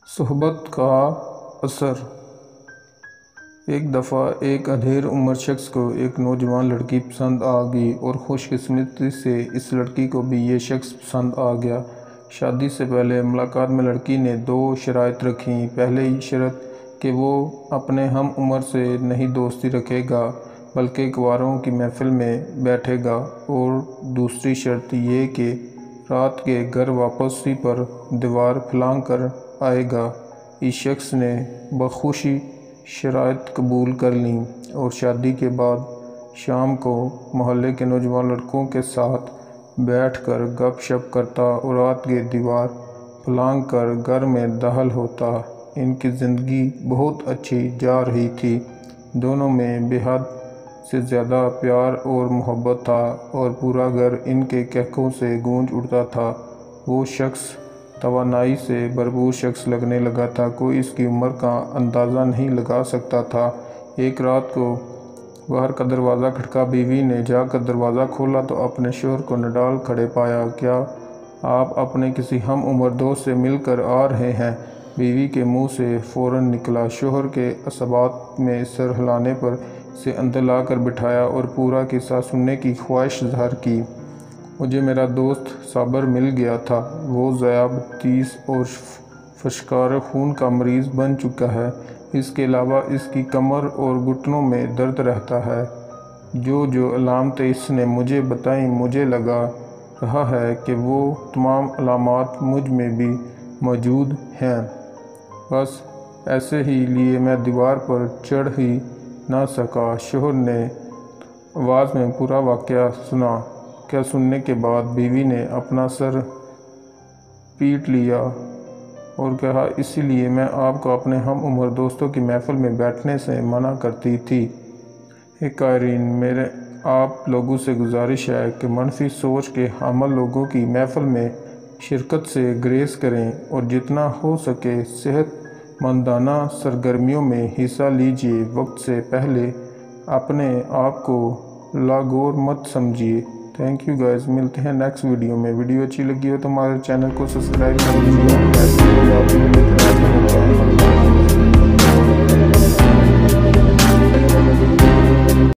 صحبت کا اثر۔ ایک دفعہ ایک ادھیر عمر شخص کو ایک نوجوان لڑکی پسند آ گئی اور خوش قسمتی سے اس لڑکی کو بھی یہ شخص پسند آ گیا۔ شادی سے پہلے ملاقات میں لڑکی نے 2 شرائط رکھیں۔ پہلی شرط کہ وہ اپنے ہم عمر سے نہیں دوستی رکھے گا بلکہ کنواروں کی محفل میں بیٹھے گا، اور دوسری شرط یہ کہ رات کے گھر واپسی پر دیوار پھلانگ کر آئے گا۔ اس شخص نے بخوشی شرائط قبول کر لیں اور شادی کے بعد شام کو محلے کے نوجوان لڑکوں کے ساتھ بیٹھ کر گپ شپ کرتا اور رات کے دیوار پھلانگ کر گھر میں داخل ہوتا۔ ان کی زندگی بہت اچھی جا رہی تھی۔ دونوں میں بے حد سے زیادہ پیار اور محبت تھا اور پورا گھر ان کے قہقہوں سے گونج اٹھتا تھا۔ وہ شخص توانائی سے بھرپور شخص لگنے لگا تھا، کوئی اس کی عمر کا اندازہ نہیں لگا سکتا تھا۔ ایک رات کو باہر کا دروازہ کھٹکا، بیوی نے جا کر دروازہ کھولا تو اپنے شوہر کو نڈال کھڑے پایا۔ کیا آپ اپنے کسی ہم عمر دوست سے مل کر آ رہے ہیں؟ بیوی کے منہ سے فوراً نکلا۔ شوہر کے عصبات میں سر ہلانے پر اسے اندر لا کر بٹھایا اور پورا قصہ سننے کی خواہش ظاہر کی۔ مجھے میرا دوست صابر مل گیا تھا، وہ ذیابیطس اور فشار خون کا مریض بن چکا ہے۔ اس کے علاوہ اس کی کمر اور گھٹنوں میں درد رہتا ہے۔ جو علامتیں اس نے مجھے بتائیں، مجھے لگا رہا ہے کہ وہ تمام علامات مجھ میں بھی موجود ہیں، بس ایسے ہی لیے میں دیوار پر چڑھ ہی نہ سکا۔ شوہر نے آواز میں پورا واقعہ سنا۔ کیا سننے کے بعد بیوی نے اپنا سر پیٹ لیا اور کہا، اسی لیے میں آپ کو اپنے ہم عمر دوستوں کی محفل میں بیٹھنے سے منع کرتی تھی۔ قائرین، میرے آپ لوگوں سے گزارش ہے کہ منفی سوچ کے حامل لوگوں کی محفل میں شرکت سے گریز کریں اور جتنا ہو سکے صحت مندانہ سرگرمیوں میں حصہ لیجیے۔ وقت سے پہلے اپنے آپ کو لاغور مت سمجھیے۔ تھینک یو گائز، ملتے ہیں نیکسٹ ویڈیو میں۔ ویڈیو اچھی لگی ہو تو ہمارے چینل کو سبسکرائب کر لیجیے۔